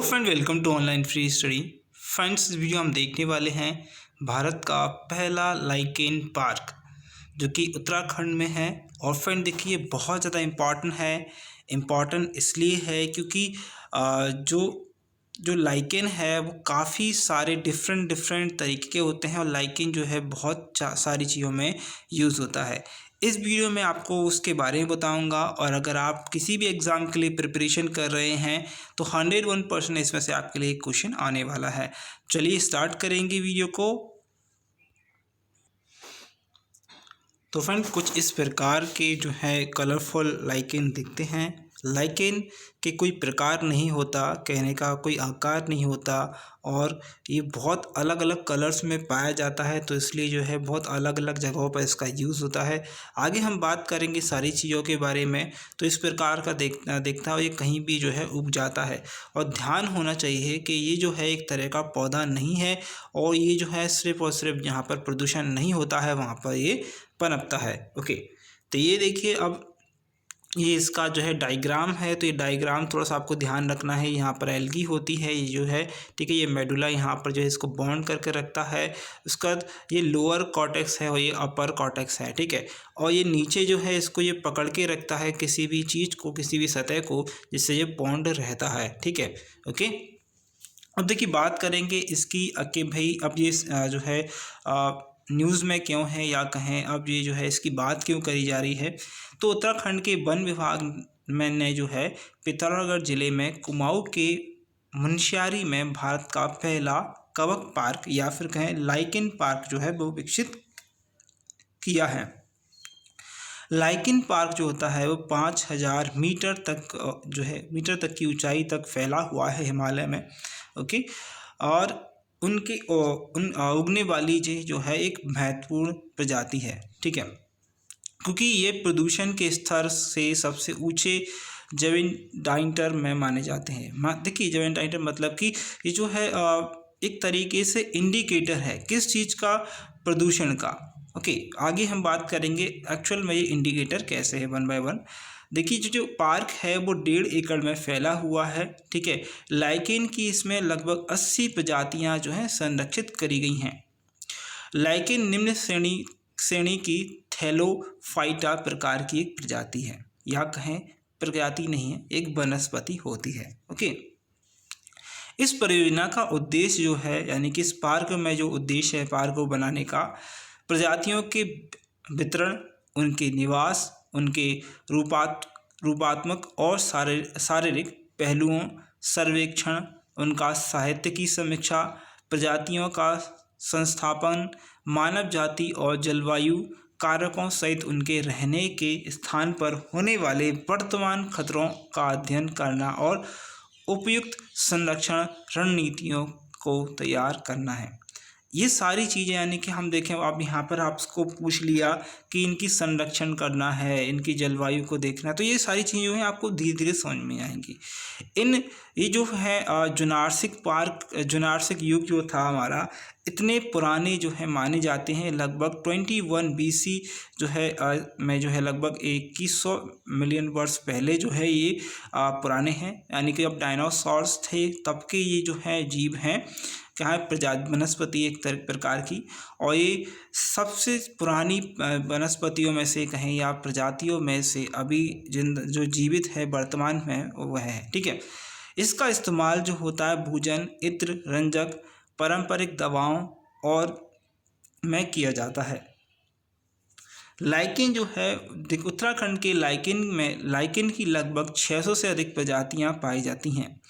Friend, welcome to online free study. Friends, इस video हम देखने वाले हैं भारत का पहला लाइकेन पार्क जो कि उत्तराखंड में है। और फ्रेंड देखिए, बहुत ज़्यादा इम्पॉर्टेंट है। इम्पॉर्टेंट इसलिए है क्योंकि जो जो लाइकेन है वो काफ़ी सारे डिफरेंट डिफरेंट तरीके के होते हैं और लाइकेन जो है बहुत सारी चीज़ों में यूज़ होता है। इस वीडियो में आपको उसके बारे में बताऊंगा। और अगर आप किसी भी एग्ज़ाम के लिए प्रिपरेशन कर रहे हैं तो 101% इसमें से आपके लिए एक क्वेश्चन आने वाला है। चलिए स्टार्ट करेंगे वीडियो को। तो फ्रेंड, कुछ इस प्रकार के जो है कलरफुल लाइकेन दिखते हैं। लाइकेन के कोई प्रकार नहीं होता, कहने का कोई आकार नहीं होता, और ये बहुत अलग अलग कलर्स में पाया जाता है, तो इसलिए जो है बहुत अलग अलग जगहों पर इसका यूज़ होता है। आगे हम बात करेंगे सारी चीज़ों के बारे में। तो इस प्रकार का देखता है, ये कहीं भी जो है उग जाता है। और ध्यान होना चाहिए कि ये जो है एक तरह का पौधा नहीं है, और ये जो है सिर्फ और सिर्फ जहाँ पर प्रदूषण नहीं होता है वहाँ पर ये पनपता है। ओके, तो ये देखिए, अब ये इसका जो है डायग्राम है। तो ये डायग्राम थोड़ा सा आपको ध्यान रखना है। यहाँ पर एल्गी होती है, ये जो है, ठीक है, ये मेडुला यहाँ पर जो है इसको बॉन्ड करके रखता है। उसके बाद ये लोअर कॉर्टेक्स है और ये अपर कॉर्टेक्स है, ठीक है। और ये नीचे जो है इसको ये पकड़ के रखता है किसी भी चीज़ को, किसी भी सतह को, जिससे ये बॉन्ड रहता है, ठीक है। ओके, अब देखिए बात करेंगे इसकी कि भाई अब ये जो है न्यूज़ में क्यों है, या कहें अब ये जो है इसकी बात क्यों करी जा रही है। तो उत्तराखंड के वन विभाग में ने जो है पिथौरागढ़ जिले में कुमाऊं के मुनस्यारी में भारत का पहला कवक पार्क या फिर कहें लाइकेन पार्क जो है वो विकसित किया है। लाइकेन पार्क जो होता है वो 5000 मीटर तक जो है मीटर तक की ऊंचाई तक फैला हुआ है हिमालय में। ओके, और उनकी उगने वाली जो है एक महत्वपूर्ण प्रजाति है, ठीक है, क्योंकि ये प्रदूषण के स्तर से सबसे ऊंचे जवेंटाइटर में माने जाते हैं। देखिए, जवेंटाइटर मतलब कि ये जो है एक तरीके से इंडिकेटर है किस चीज़ का, प्रदूषण का। ओके, आगे हम बात करेंगे एक्चुअल में ये इंडिकेटर कैसे है, वन बाय वन। देखिए, जो पार्क है वो 1.5 एकड़ में फैला हुआ है, ठीक है। लाइकेन की इसमें लगभग 80 प्रजातियां जो हैं संरक्षित करी गई हैं। लाइकेन निम्न श्रेणी की थैलोफाइटा प्रकार की एक प्रजाति है, या कहें प्रजाति नहीं है, एक वनस्पति होती है। ओके, इस परियोजना का उद्देश्य जो है, यानी कि इस पार्क में जो उद्देश्य है पार्क को बनाने का, प्रजातियों के वितरण, उनके निवास, उनके रूपात्मक और शारीरिक पहलुओं सर्वेक्षण, उनका साहित्य की समीक्षा, प्रजातियों का संस्थापन, मानव जाति और जलवायु कारकों सहित उनके रहने के स्थान पर होने वाले वर्तमान खतरों का अध्ययन करना और उपयुक्त संरक्षण रणनीतियों को तैयार करना है। ये सारी चीज़ें, यानी कि हम देखें, आप यहाँ पर आपको पूछ लिया कि इनकी संरक्षण करना है, इनकी जलवायु को देखना है, तो ये सारी चीज़ें जो हैं आपको धीरे धीरे समझ में आएंगी। ये जो है जुरासिक युग जो था हमारा, इतने पुराने जो है माने जाते हैं। लगभग 21 BC जो है में जो है लगभग 2100 मिलियन वर्ष पहले जो है ये पुराने हैं, यानी कि अब डायनासोर्स थे तब के ये जो है जीव हैं, क्या है, वनस्पति एक प्रकार की। और ये सबसे पुरानी वनस्पतियों में से कहें या प्रजातियों में से अभी जो जीवित है वर्तमान में वह है, ठीक है। इसका इस्तेमाल जो होता है भोजन, इत्र, रंजक, पारंपरिक दवाओं और में किया जाता है। लाइकेन जो है, उत्तराखंड के लाइकेन की लगभग 600 से अधिक प्रजातियां पाई जाती हैं।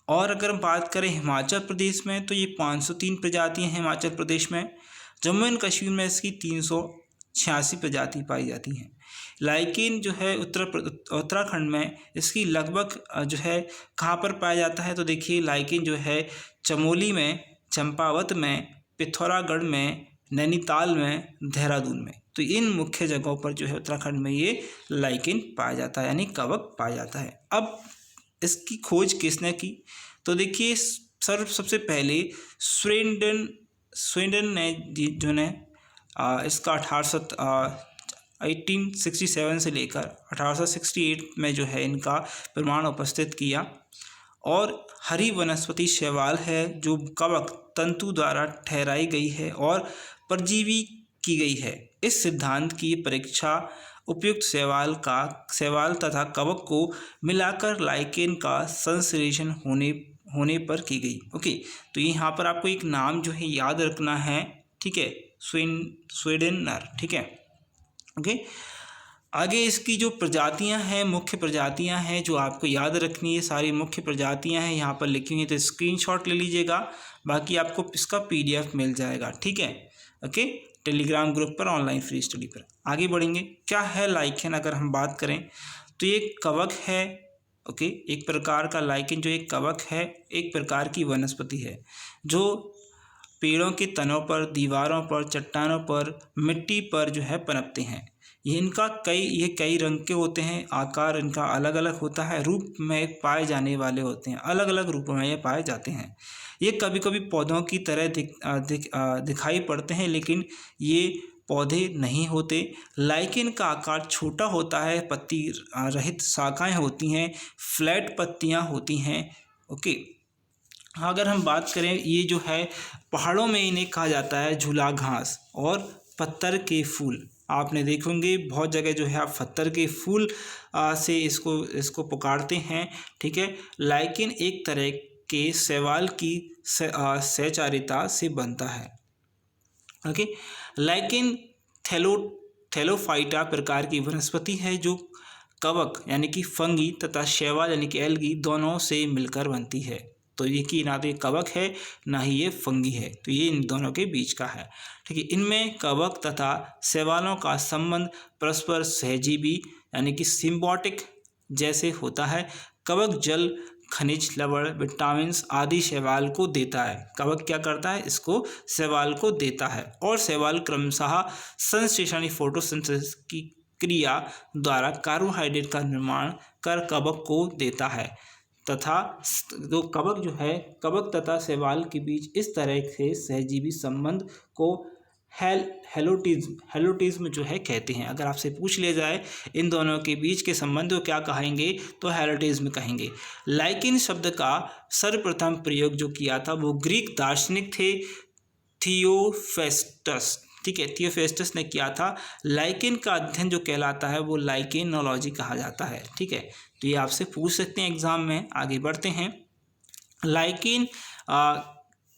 और अगर हम बात करें हिमाचल प्रदेश में, तो ये 503 प्रजातियां हैं हिमाचल प्रदेश में। जम्मू एंड कश्मीर में इसकी 386 प्रजाति पाई जाती हैं। लाइकेन जो है उत्तराखंड में इसकी लगभग जो है कहाँ पर पाया जाता है, तो देखिए लाइकेन जो है चमोली में, चंपावत में, पिथौरागढ़ में, नैनीताल में, देहरादून में। तो इन मुख्य जगहों पर जो है उत्तराखंड में ये लाइकेन पाया जाता है, यानी कवक पाया जाता है। अब इसकी खोज किसने की, तो देखिए सबसे पहले स्वीडन ने जो ने इसका 1867 से लेकर 1868 में जो है इनका प्रमाण उपस्थित किया। और हरी वनस्पति शैवाल है जो कवक तंतु द्वारा ठहराई गई है और परजीवी की गई है। इस सिद्धांत की परीक्षा उपयुक्त शैवाल तथा कवक को मिलाकर लाइकेन का संश्लेषण होने पर की गई। ओके, तो यहाँ पर आपको एक नाम जो है याद रखना है, ठीक है, स्वीडेनर, ठीक है। ओके, आगे इसकी जो प्रजातियां हैं, मुख्य प्रजातियां हैं जो आपको याद रखनी है, सारी मुख्य प्रजातियां हैं यहाँ पर लिखी हुई, तो स्क्रीनशॉट ले लीजिएगा, बाकी आपको इसका PDF मिल जाएगा, ठीक है। ओके, टेलीग्राम ग्रुप पर ऑनलाइन फ्री स्टडी पर। आगे बढ़ेंगे, क्या है लाइकेन अगर हम बात करें तो ये कवक है। ओके, एक प्रकार का लाइकेन जो एक कवक है, एक प्रकार की वनस्पति है जो पेड़ों के तनों पर, दीवारों पर, चट्टानों पर, मिट्टी पर जो है पनपते हैं। ये कई रंग के होते हैं, आकार इनका अलग अलग होता है, रूप में पाए जाने वाले होते हैं, अलग अलग रूपों में ये पाए जाते हैं। ये कभी कभी पौधों की तरह दिखाई पड़ते हैं, लेकिन ये पौधे नहीं होते। लाइकेन का आकार छोटा होता है, पत्ती रहित शाखाएं होती हैं, फ्लैट पत्तियां होती हैं। ओके, अगर हम बात करें, ये जो है पहाड़ों में इन्हें कहा जाता है झूला घास और पत्थर के फूल। आपने देखेंगे बहुत जगह जो है आप पत्थर के फूल से इसको पुकारते हैं, ठीक है। लाइकेन एक तरह के शैवाल की सहचारिता से बनता है। ओके, लाइकेन थैलोफाइटा प्रकार की वनस्पति है जो कवक यानी कि फंगी तथा शैवाल यानी कि एल्गी दोनों से मिलकर बनती है। तो ये कि ना तो ये कवक है ना ही ये फंगी है, तो ये इन दोनों के बीच का है, ठीक है। इनमें कवक तथा शैवालों का संबंध परस्पर सहजीवी यानी कि सिम्बायोटिक जैसे होता है। कवक जल, खनिज, लवण, विटामिन्स आदि शैवाल को देता है। कवक क्या करता है, इसको शैवाल को देता है, और शैवाल क्रमशः संश्लेषण फोटोसिंथेसिस की क्रिया द्वारा कार्बोहाइड्रेट का निर्माण कर कवक को देता है। तथा जो कवक जो है, कवक तथा शैवाल के बीच इस तरह से सहजीवी संबंध को हेलोटिज्म जो है कहते हैं। अगर आपसे पूछ लिया जाए इन दोनों के बीच के संबंध को क्या कहेंगे, तो हेलोटिज्म कहेंगे। लाइकेन शब्द का सर्वप्रथम प्रयोग जो किया था वो ग्रीक दार्शनिक थे थियोफेस्टस, ठीक है, थियोफेस्टस ने किया था। लाइकेन का अध्ययन जो कहलाता है वो लाइकेनोलॉजी कहा जाता है, ठीक है। तो ये आपसे पूछ सकते हैं एग्जाम में। आगे बढ़ते हैं, लाइकेन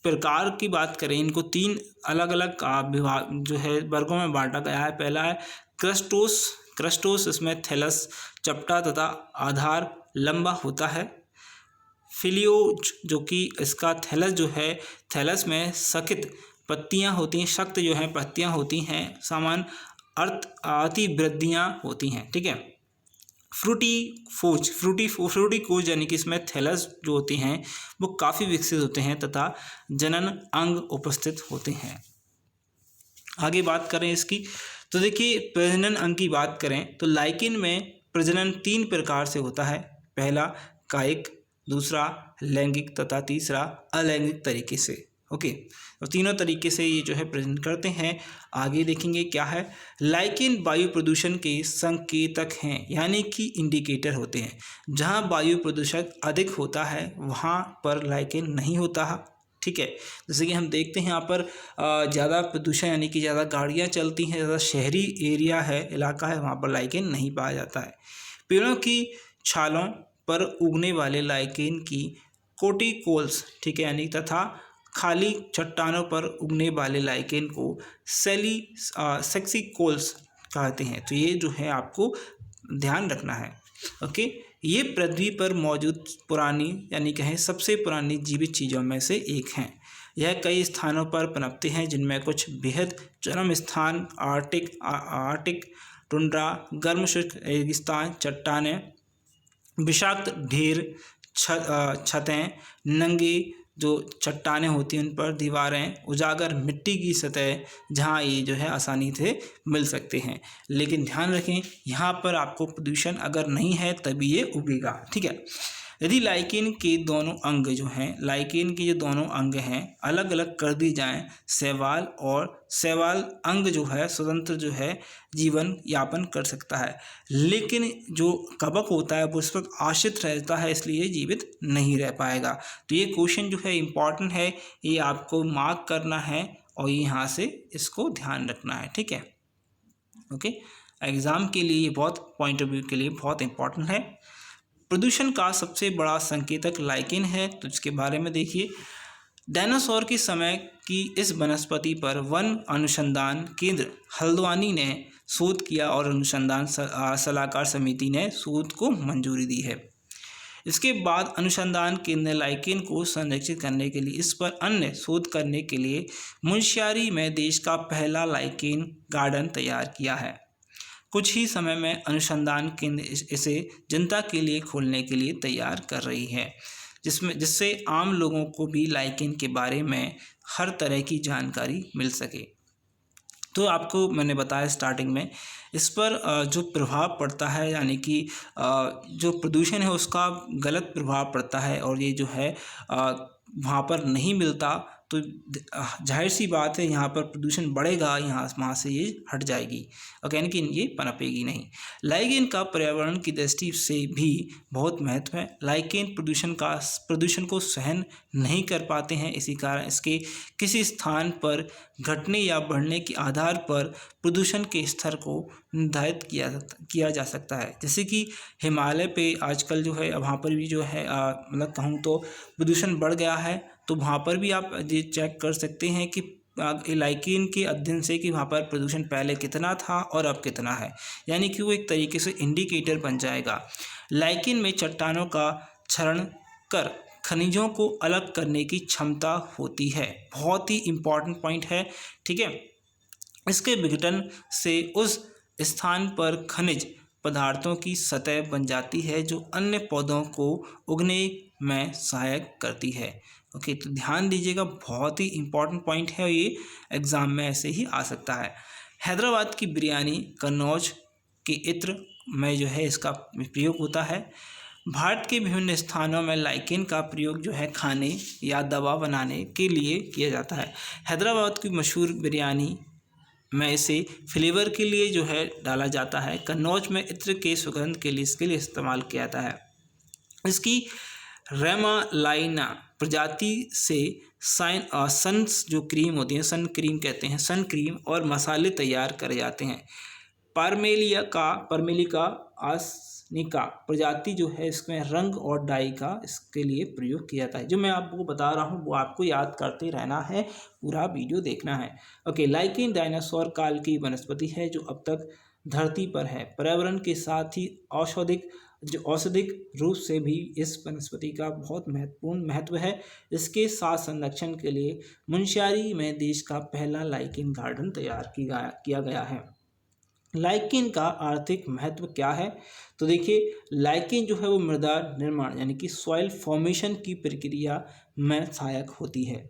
प्रकार की बात करें, इनको 3 अलग अलग विभाग जो है वर्गों में बांटा गया है। पहला है क्रस्टोस, इसमें थैलस चपटा तथा आधार लंबा होता है। फिलियोज, जो कि इसका थैलस जो है, थैलस में सकित पत्तियां होती हैं, शक्त जो है पत्तियां होती हैं, समान अतिवृद्धियां होती हैं, ठीक है। फ्रूटी कोज यानी कि इसमें थैलस जो होते हैं वो काफ़ी विकसित होते हैं तथा जनन अंग उपस्थित होते हैं। आगे बात करें इसकी, तो देखिए प्रजनन अंग की बात करें तो लाइकेन में प्रजनन 3 प्रकार से होता है। पहला कायिक, दूसरा लैंगिक तथा तीसरा अलैंगिक तरीके से। ओके, तो तीनों तरीके से ये जो है प्रजनन करते हैं। आगे देखेंगे क्या है, लाइकेन वायु प्रदूषण के संकेतक हैं, यानी कि इंडिकेटर होते हैं। जहाँ वायु प्रदूषण अधिक होता है वहाँ पर लाइकेन नहीं होता, ठीक है। जैसे कि हम देखते हैं यहाँ पर ज़्यादा प्रदूषण यानी कि ज़्यादा गाड़ियाँ चलती हैं, ज़्यादा शहरी एरिया है, इलाका है, वहाँ पर लाइकेन नहीं पाया जाता है। पेड़ों की छालों पर उगने वाले लाइकेन की कोटिकोल्स, ठीक है, यानी तथा खाली चट्टानों पर उगने वाले लाइकेन को सेक्सिकोल्स कहते हैं। तो ये जो है आपको ध्यान रखना है। ओके, ये पृथ्वी पर मौजूद पुरानी यानी कहें सबसे पुरानी जीवित चीज़ों में से एक हैं। यह कई स्थानों पर पनपते हैं, जिनमें कुछ बेहद चरम स्थान आर्टिक टुंड्रा, गर्म शुष्क रेगिस्तान, चट्टानें, विषाक्त ढेर, छतें, नंगे जो चट्टानें होती हैं उन पर दीवारें, उजागर मिट्टी की सतह, जहाँ ये जो है आसानी से मिल सकते हैं। लेकिन ध्यान रखें यहाँ पर आपको प्रदूषण अगर नहीं है तभी ये उगेगा, ठीक है। यदि लाइकेन के दोनों अंग जो हैं, लाइकेन के जो दोनों अंग हैं अलग अलग कर दी जाएं, शैवाल और शैवाल अंग जो है स्वतंत्र जो है जीवन यापन कर सकता है, लेकिन जो कवक होता है वो उस पर आश्रित रहता है, इसलिए जीवित नहीं रह पाएगा। तो ये क्वेश्चन जो है इम्पॉर्टेंट है, ये आपको मार्क करना है और यहाँ से इसको ध्यान रखना है, ठीक है। ओके, एग्ज़ाम के लिए बहुत पॉइंट ऑफ व्यू के लिए बहुत इंपॉर्टेंट है। प्रदूषण का सबसे बड़ा संकेतक लाइकेन है, तो इसके बारे में देखिए। डायनासोर के समय की इस वनस्पति पर वन अनुसंधान केंद्र हल्द्वानी ने शोध किया और अनुसंधान सलाहकार समिति ने शोध को मंजूरी दी है। इसके बाद अनुसंधान केंद्र ने लाइकेन को संरक्षित करने के लिए इस पर अन्य शोध करने के लिए मुंशियारी में देश का पहला लाइकेन गार्डन तैयार किया है। कुछ ही समय में अनुसंधान केंद्र इसे जनता के लिए खोलने के लिए तैयार कर रही है, जिससे आम लोगों को भी लाइकेन के बारे में हर तरह की जानकारी मिल सके। तो आपको मैंने बताया स्टार्टिंग में, इस पर जो प्रभाव पड़ता है, यानी कि जो प्रदूषण है उसका गलत प्रभाव पड़ता है और ये जो है वहाँ पर नहीं मिलता, तो जाहिर सी बात है यहाँ पर प्रदूषण बढ़ेगा, यहाँ वहाँ से ये हट जाएगी और यानी कि ये पनपेगी नहीं। लाइकेन का पर्यावरण की दृष्टि से भी बहुत महत्व है। लाइकेन प्रदूषण को सहन नहीं कर पाते हैं, इसी कारण इसके किसी स्थान पर घटने या बढ़ने के आधार पर प्रदूषण के स्तर को निर्धारित किया जा सकता है। जैसे कि हिमालय पे आजकल जो है वहाँ पर भी जो है मतलब कहूँ तो प्रदूषण बढ़ गया है, तो वहाँ पर भी आप ये चेक कर सकते हैं कि लाइकेन के अध्ययन से कि वहाँ पर प्रदूषण पहले कितना था और अब कितना है, यानी कि वो एक तरीके से इंडिकेटर बन जाएगा। लाइकेन में चट्टानों का क्षरण कर खनिजों को अलग करने की क्षमता होती है, बहुत ही इम्पॉर्टेंट पॉइंट है, ठीक है। इसके विघटन से उस स्थान पर खनिज पदार्थों की सतह बन जाती है जो अन्य पौधों को उगने में सहायक करती है। ओके, तो ध्यान दीजिएगा, बहुत ही इम्पॉर्टेंट पॉइंट है, ये एग्ज़ाम में ऐसे ही आ सकता है। हैदराबाद की बिरयानी, कन्नौज के इत्र में जो है इसका प्रयोग होता है। भारत के विभिन्न स्थानों में लाइकेन का प्रयोग जो है खाने या दवा बनाने के लिए किया जाता है। हैदराबाद की मशहूर बिरयानी में इसे फ्लेवर के लिए जो है डाला जाता है। कन्नौज में इत्र के सुगंध के लिए इसके लिए इस्तेमाल किया जाता है। इसकी रेमालाइना प्रजाति से सन जो क्रीम होती है, सन क्रीम कहते हैं, सन क्रीम और मसाले तैयार करे जाते हैं। परमेलिका आसनिका प्रजाति जो है इसमें रंग और डाई का इसके लिए प्रयोग किया जाता है। जो मैं आपको बता रहा हूँ वो आपको याद करते रहना है, पूरा वीडियो देखना है। ओके, लाइकेन डायनासोर काल की वनस्पति है जो अब तक धरती पर है। पर्यावरण के साथ ही औषधिक रूप से भी इस वनस्पति का बहुत महत्वपूर्ण महत्व है। इसके साथ संरक्षण के लिए मुंशियारी में देश का पहला लाइकेन गार्डन तैयार किया गया है। लाइकेन का आर्थिक महत्व क्या है, तो देखिए लाइकेन जो है वो मृदा निर्माण यानी कि सॉइल फॉर्मेशन की प्रक्रिया में सहायक होती है।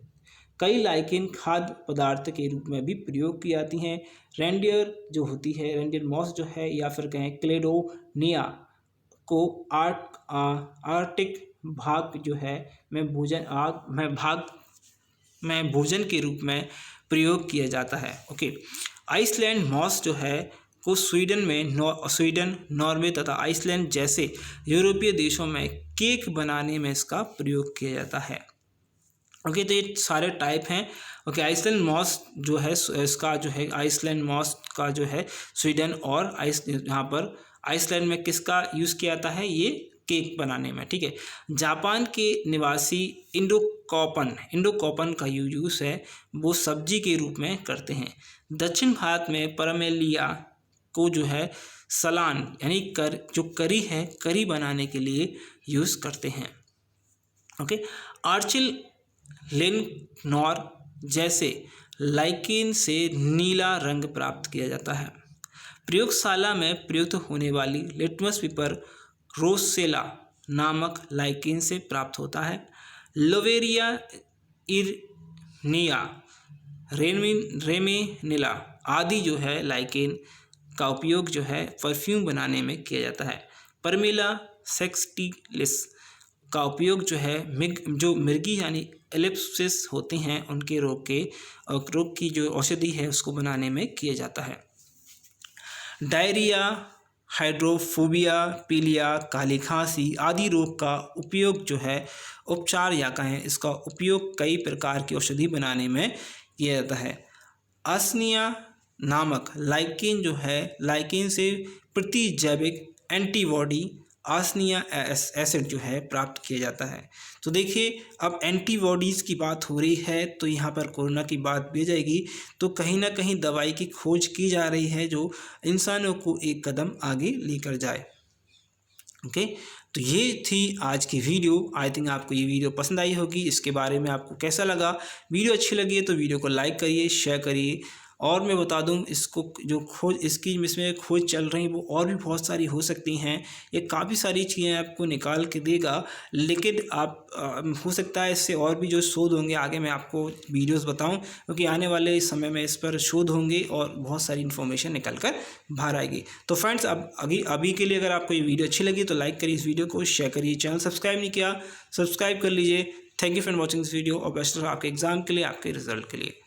कई लाइकेन खाद्य पदार्थ के रूप में भी प्रयोग की जाती हैं। रेंडियर जो होती है, रेंडियर मॉस जो है, या फिर कहें क्लेडोनिया को आर्कटिक भाग जो है में भोजन के रूप में प्रयोग किया जाता है। ओके, आइसलैंड मॉस जो है को स्वीडन, नॉर्वे तथा आइसलैंड जैसे यूरोपीय देशों में केक बनाने में इसका प्रयोग किया जाता है। ओके, तो ये सारे टाइप हैं। ओके, आइसलैंड मॉस जो है इसका जो है आइसलैंड मॉस का जो है स्वीडन और यहाँ पर आइसलैंड में किसका यूज़ किया जाता है, ये केक बनाने में, ठीक है। जापान के निवासी इंडोकॉपन का यूज़ है वो सब्जी के रूप में करते हैं। दक्षिण भारत में परमेलिया को जो है सलान यानी जो करी है, करी बनाने के लिए यूज़ करते हैं। ओके, आर्चिल लेनोर जैसे लाइकेन से नीला रंग प्राप्त किया जाता है। प्रयोगशाला में प्रयुक्त होने वाली लिटमस पेपर रोसेला नामक लाइकेन से प्राप्त होता है। लोवेरिया इरनिया, रेमेनिला आदि जो है लाइकेन का उपयोग जो है परफ्यूम बनाने में किया जाता है। परमेला सेक्सटिलिस का उपयोग जो है जो मिर्गी यानी एलिप्सिस होते हैं उनके रोग की जो औषधि है उसको बनाने में किया जाता है। डायरिया, हाइड्रोफोबिया, पीलिया, काली खांसी आदि रोग का उपयोग जो है उपचार या कहें इसका उपयोग कई प्रकार की औषधि बनाने में किया जाता है। आसनिया नामक लाइकेन जो है, लाइकेन से प्रतिजैविक एंटीबॉडी आसनिया एसिड जो है प्राप्त किया जाता है। तो देखिए, अब एंटीबॉडीज़ की बात हो रही है तो यहाँ पर कोरोना की बात भी जाएगी। तो कहीं ना कहीं दवाई की खोज की जा रही है जो इंसानों को एक कदम आगे लेकर जाए। ओके, तो ये थी आज की वीडियो। आई थिंक आपको ये वीडियो पसंद आई होगी। इसके बारे में आपको कैसा लगा? वीडियो अच्छी लगी है तो वीडियो को लाइक करिए, शेयर करिए। और मैं बता दूं, इसको जो खोज इसमें खोज चल रही वो और भी बहुत सारी हो सकती हैं। ये काफ़ी सारी चीज़ें आपको निकाल के देगा, लेकिन आप हो सकता है इससे और भी जो शोध होंगे आगे मैं आपको वीडियोस बताऊं, क्योंकि आने वाले समय में इस पर शोध होंगे और बहुत सारी इन्फॉर्मेशन निकल कर बाहर आएगी। तो फ्रेंड्स, अब अभी के लिए अगर आपको ये वीडियो अच्छी लगी तो लाइक करिए इस वीडियो को, शेयर करिए। चैनल सब्सक्राइब नहीं किया, सब्सक्राइब कर लीजिए। Thank you for watching this video और बेस्ट ऑफ आपके एग्जाम के लिए, आपके रिजल्ट के लिए।